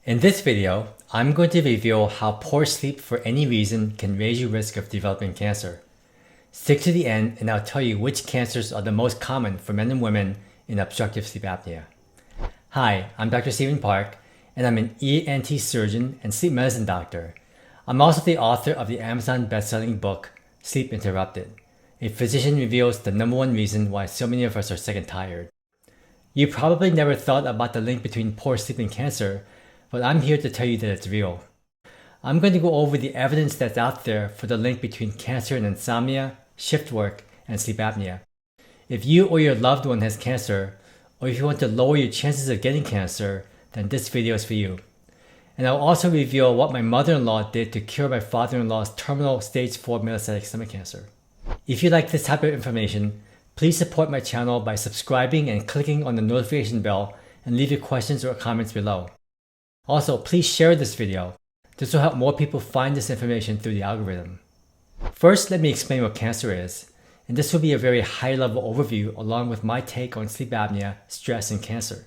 In this video, I'm going to reveal how poor sleep for any reason can raise your risk of developing cancer. Stick to the end and I'll tell you which cancers are the most common for men and women in obstructive sleep apnea. Hi, I'm Dr. Stephen Park, and I'm an ENT surgeon and sleep medicine doctor. I'm also the author of the Amazon best-selling book, Sleep Interrupted. A physician reveals the #1 reason why so many of us are sick and tired. You probably never thought about the link between poor sleep and cancer, but I'm here to tell you that it's real. I'm going to go over the evidence that's out there for the link between cancer and insomnia, shift work, and sleep apnea. If you or your loved one has cancer, or if you want to lower your chances of getting cancer, then this video is for you. And I'll also reveal what my mother-in-law did to cure my father-in-law's terminal stage 4 metastatic stomach cancer. If you like this type of information, please support my channel by subscribing and clicking on the notification bell and leave your questions or comments below. Also, please share this video. This will help more people find this information through the algorithm. First, let me explain what cancer is, and this will be a very high-level overview along with my take on sleep apnea, stress, and cancer.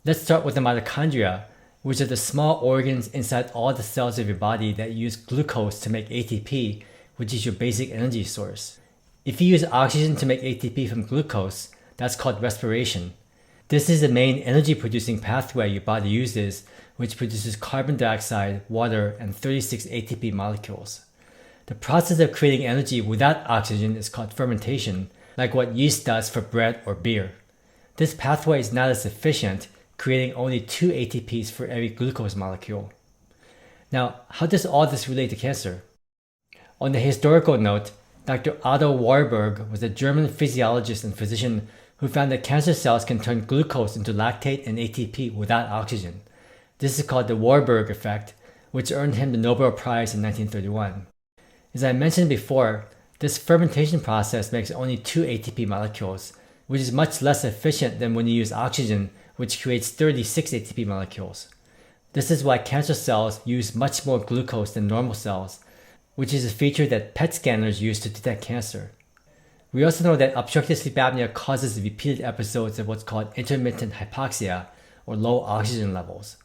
Let's start with the mitochondria, which are the small organs inside all the cells of your body that use glucose to make ATP, which is your basic energy source. If you use oxygen to make ATP from glucose, that's called respiration. This is the main energy-producing pathway your body uses, which produces carbon dioxide, water, and 36 ATP molecules. The process of creating energy without oxygen is called fermentation, like what yeast does for bread or beer. This pathway is not as efficient, creating only 2 ATPs for every glucose molecule. Now, how does all this relate to cancer? On the historical note, Dr. Otto Warburg was a German physiologist and physician who found that cancer cells can turn glucose into lactate and ATP without oxygen. This is called the Warburg effect, which earned him the Nobel Prize in 1931. As I mentioned before, this fermentation process makes only 2 ATP molecules, which is much less efficient than when you use oxygen, which creates 36 ATP molecules. This is why cancer cells use much more glucose than normal cells, which is a feature that PET scanners use to detect cancer. We also know that obstructive sleep apnea causes repeated episodes of what's called intermittent hypoxia, or low oxygen levels.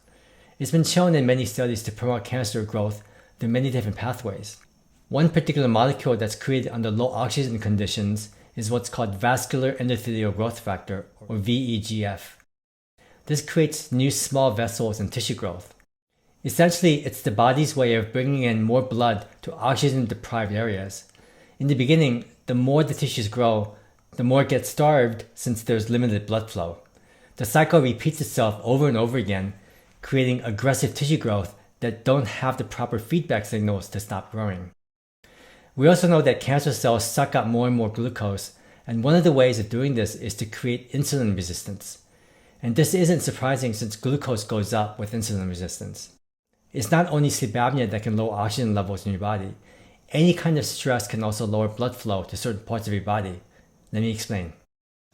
It's been shown in many studies to promote cancer growth through many different pathways. One particular molecule that's created under low oxygen conditions is what's called vascular endothelial growth factor, or VEGF. This creates new small vessels and tissue growth. Essentially, it's the body's way of bringing in more blood to oxygen-deprived areas. In the beginning, the more the tissues grow, the more it gets starved since there's limited blood flow. The cycle repeats itself over and over again, creating aggressive tissue growth that don't have the proper feedback signals to stop growing. We also know that cancer cells suck up more and more glucose, and one of the ways of doing this is to create insulin resistance. And this isn't surprising since glucose goes up with insulin resistance. It's not only sleep apnea that can lower oxygen levels in your body. Any kind of stress can also lower blood flow to certain parts of your body. Let me explain.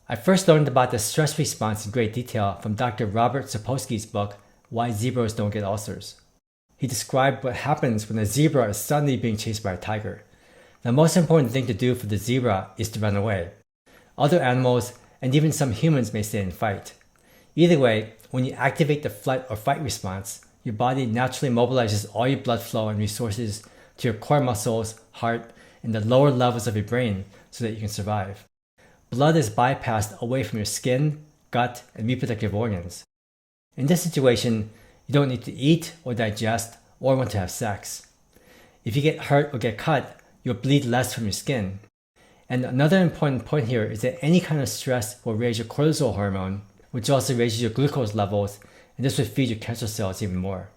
I first learned about the stress response in great detail from Dr. Robert Sapolsky's book, Why Zebras Don't Get Ulcers. He described what happens when a zebra is suddenly being chased by a tiger. The most important thing to do for the zebra is to run away. Other animals, and even some humans, may stay and fight. Either way, when you activate the flight or fight response, your body naturally mobilizes all your blood flow and resources to your core muscles, heart, and the lower levels of your brain so that you can survive. Blood is bypassed away from your skin, gut, and reproductive organs. In this situation, you don't need to eat or digest or want to have sex. If you get hurt or get cut, you'll bleed less from your skin. And another important point here is that any kind of stress will raise your cortisol hormone, which also raises your glucose levels, and this will feed your cancer cells even more.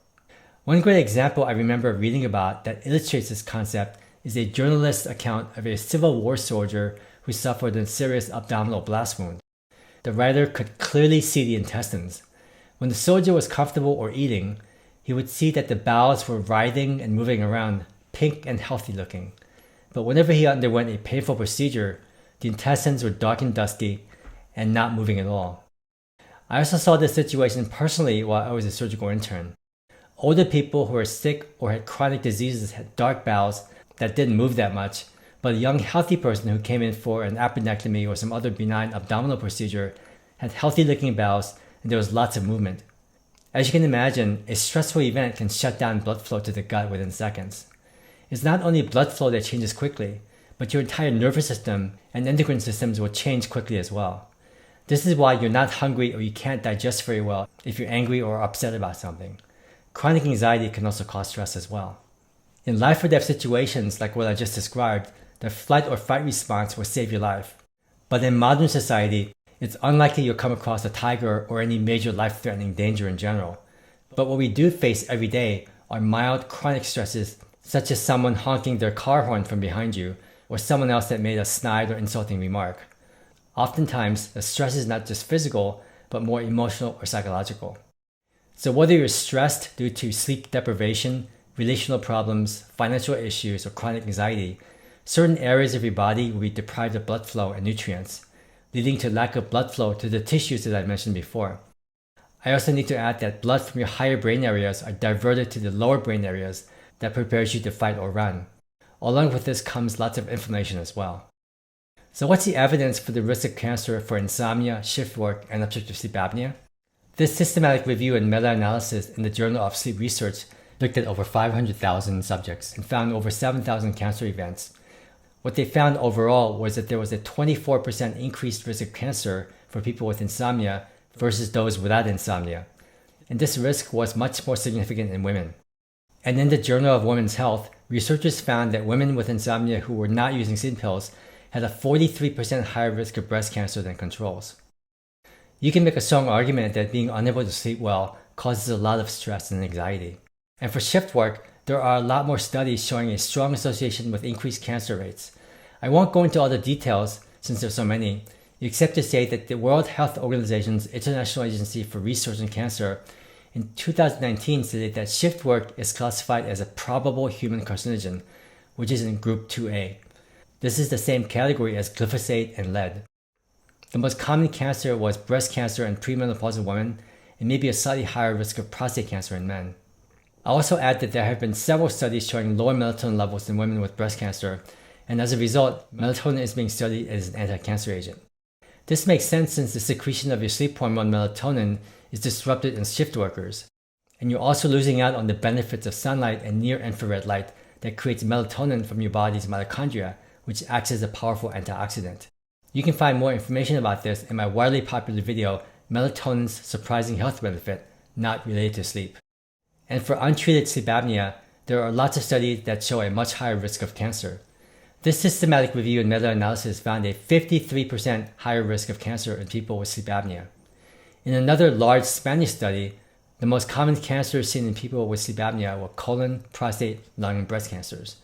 One great example I remember reading about that illustrates this concept is a journalist's account of a Civil War soldier who suffered a serious abdominal blast wound. The writer could clearly see the intestines. When the soldier was comfortable or eating, he would see that the bowels were writhing and moving around, pink and healthy looking. But whenever he underwent a painful procedure, the intestines were dark and dusty and not moving at all. I also saw this situation personally while I was a surgical intern. Older people who were sick or had chronic diseases had dark bowels that didn't move that much, but a young healthy person who came in for an appendectomy or some other benign abdominal procedure had healthy looking bowels and there was lots of movement. As you can imagine, a stressful event can shut down blood flow to the gut within seconds. It's not only blood flow that changes quickly, but your entire nervous system and endocrine systems will change quickly as well. This is why you're not hungry or you can't digest very well if you're angry or upset about something. Chronic anxiety can also cause stress as well. In life or death situations like what I just described, the flight or fight response will save your life. But in modern society, it's unlikely you'll come across a tiger or any major life-threatening danger in general. But what we do face every day are mild chronic stresses, such as someone honking their car horn from behind you, or someone else that made a snide or insulting remark. Oftentimes, the stress is not just physical, but more emotional or psychological. So whether you're stressed due to sleep deprivation, relational problems, financial issues, or chronic anxiety, certain areas of your body will be deprived of blood flow and nutrients, leading to lack of blood flow to the tissues that I mentioned before. I also need to add that blood from your higher brain areas are diverted to the lower brain areas that prepares you to fight or run. Along with this comes lots of inflammation as well. So what's the evidence for the risk of cancer for insomnia, shift work, and obstructive sleep apnea? This systematic review and meta-analysis in the Journal of Sleep Research looked at over 500,000 subjects and found over 7,000 cancer events. What they found overall was that there was a 24% increased risk of cancer for people with insomnia versus those without insomnia. And this risk was much more significant in women. And in the Journal of Women's Health, researchers found that women with insomnia who were not using sleep pills had a 43% higher risk of breast cancer than controls. You can make a strong argument that being unable to sleep well causes a lot of stress and anxiety. And for shift work, there are a lot more studies showing a strong association with increased cancer rates. I won't go into all the details since there's so many, except to say that the World Health Organization's International Agency for Research in Cancer in 2019 stated that shift work is classified as a probable human carcinogen, which is in Group 2A. This is the same category as glyphosate and lead. The most common cancer was breast cancer in premenopausal women, and maybe a slightly higher risk of prostate cancer in men. I'll also add that there have been several studies showing lower melatonin levels in women with breast cancer, and as a result, melatonin is being studied as an anti-cancer agent. This makes sense since the secretion of your sleep hormone melatonin is disrupted in shift workers, and you're also losing out on the benefits of sunlight and near-infrared light that creates melatonin from your body's mitochondria, which acts as a powerful antioxidant. You can find more information about this in my widely popular video, Melatonin's Surprising Health Benefit, not related to sleep. And for untreated sleep apnea, there are lots of studies that show a much higher risk of cancer. This systematic review and meta-analysis found a 53% higher risk of cancer in people with sleep apnea. In another large Spanish study, the most common cancers seen in people with sleep apnea were colon, prostate, lung, and breast cancers.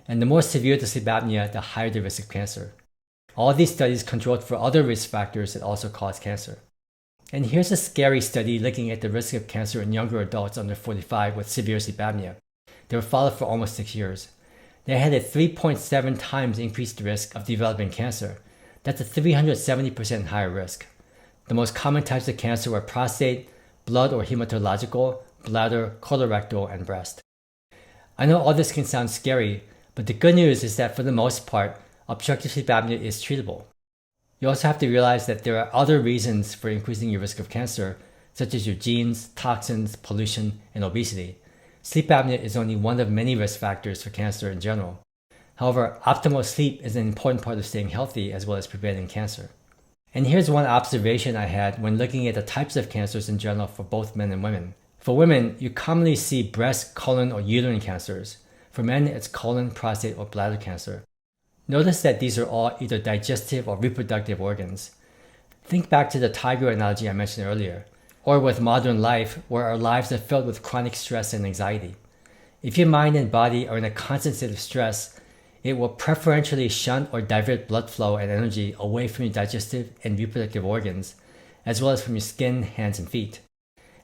And the more severe the sleep apnea, the higher the risk of cancer. All these studies controlled for other risk factors that also cause cancer. And here's a scary study looking at the risk of cancer in younger adults under 45 with severe sleep apnea. They were followed for almost 6 years. They had a 3.7 times increased risk of developing cancer. That's a 370% higher risk. The most common types of cancer were prostate, blood or hematological, bladder, colorectal, and breast. I know all this can sound scary, but the good news is that for the most part, obstructive sleep apnea is treatable. You also have to realize that there are other reasons for increasing your risk of cancer, such as your genes, toxins, pollution, and obesity. Sleep apnea is only one of many risk factors for cancer in general. However, optimal sleep is an important part of staying healthy as well as preventing cancer. And here's one observation I had when looking at the types of cancers in general for both men and women. For women, you commonly see breast, colon, or uterine cancers. For men, it's colon, prostate, or bladder cancer. Notice that these are all either digestive or reproductive organs. Think back to the tiger analogy I mentioned earlier, or with modern life, where our lives are filled with chronic stress and anxiety. If your mind and body are in a constant state of stress, it will preferentially shunt or divert blood flow and energy away from your digestive and reproductive organs, as well as from your skin, hands, and feet.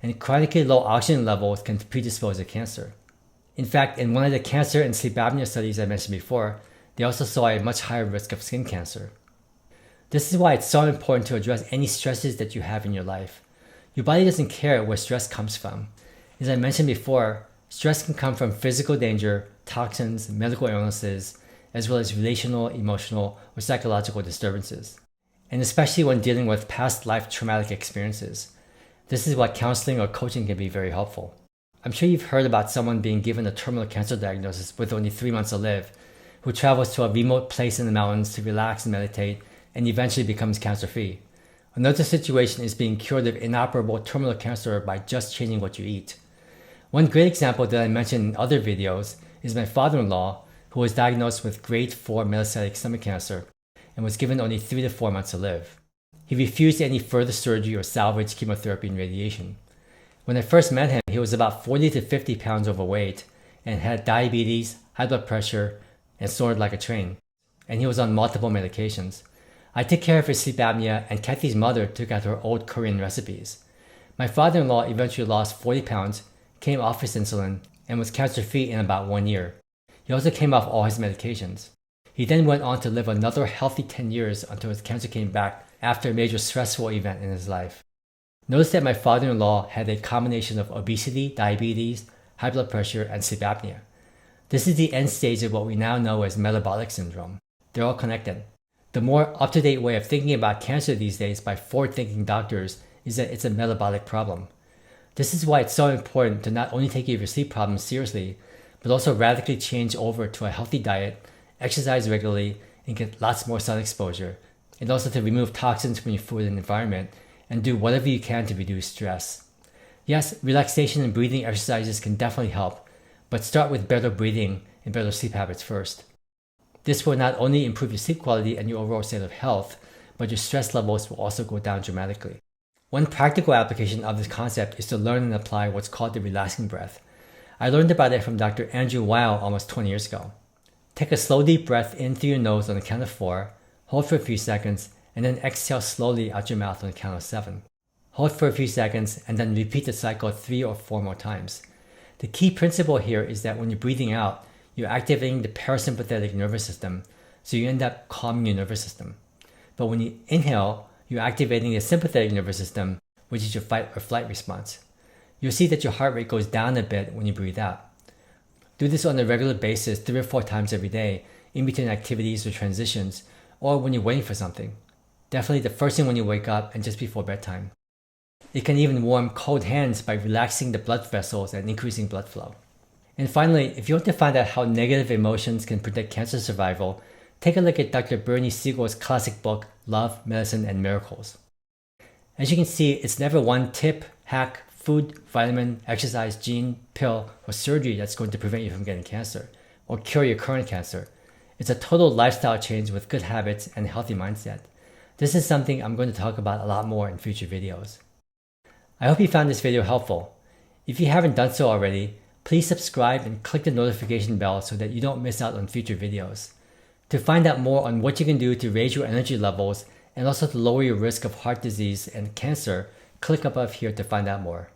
And chronically low oxygen levels can predispose to cancer. In fact, in one of the cancer and sleep apnea studies I mentioned before, they also saw a much higher risk of skin cancer. This is why it's so important to address any stresses that you have in your life. Your body doesn't care where stress comes from. As I mentioned before, stress can come from physical danger, toxins, medical illnesses, as well as relational, emotional, or psychological disturbances. And especially when dealing with past life traumatic experiences. This is why counseling or coaching can be very helpful. I'm sure you've heard about someone being given a terminal cancer diagnosis with only 3 months to live, who travels to a remote place in the mountains to relax and meditate, and eventually becomes cancer-free. Another situation is being cured of inoperable terminal cancer by just changing what you eat. One great example that I mentioned in other videos is my father-in-law, who was diagnosed with grade 4 metastatic stomach cancer and was given only 3 to 4 months to live. He refused any further surgery or salvage chemotherapy and radiation. When I first met him, he was about 40 to 50 pounds overweight and had diabetes, high blood pressure, and snored like a train. And he was on multiple medications. I took care of his sleep apnea, and Kathy's mother took out her old Korean recipes. My father-in-law eventually lost 40 pounds, came off his insulin, and was cancer-free in about 1 year. He also came off all his medications. He then went on to live another healthy 10 years until his cancer came back after a major stressful event in his life. Notice that my father-in-law had a combination of obesity, diabetes, high blood pressure, and sleep apnea. This is the end stage of what we now know as metabolic syndrome. They're all connected. The more up-to-date way of thinking about cancer these days by forward-thinking doctors is that it's a metabolic problem. This is why it's so important to not only take your sleep problems seriously, but also radically change over to a healthy diet, exercise regularly, and get lots more sun exposure, and also to remove toxins from your food and environment, and do whatever you can to reduce stress. Yes, relaxation and breathing exercises can definitely help, but start with better breathing and better sleep habits first. This will not only improve your sleep quality and your overall state of health, but your stress levels will also go down dramatically. One practical application of this concept is to learn and apply what's called the relaxing breath. I learned about it from Dr. Andrew Weil almost 20 years ago. Take a slow deep breath in through your nose on the count of 4, hold for a few seconds, and then exhale slowly out your mouth on the count of 7. Hold for a few seconds and then repeat the cycle 3 or 4 more times. The key principle here is that when you're breathing out, you're activating the parasympathetic nervous system, so you end up calming your nervous system. But when you inhale, you're activating the sympathetic nervous system, which is your fight or flight response. You'll see that your heart rate goes down a bit when you breathe out. Do this on a regular basis 3 or 4 times every day, in between activities or transitions, or when you're waiting for something. Definitely the first thing when you wake up and just before bedtime. It can even warm cold hands by relaxing the blood vessels and increasing blood flow. And finally, if you want to find out how negative emotions can predict cancer survival, take a look at Dr. Bernie Siegel's classic book, Love, Medicine, and Miracles. As you can see, it's never one tip, hack, food, vitamin, exercise, gene, pill, or surgery that's going to prevent you from getting cancer or cure your current cancer. It's a total lifestyle change with good habits and a healthy mindset. This is something I'm going to talk about a lot more in future videos. I hope you found this video helpful. If you haven't done so already, please subscribe and click the notification bell so that you don't miss out on future videos. To find out more on what you can do to raise your energy levels and also to lower your risk of heart disease and cancer, click above here to find out more.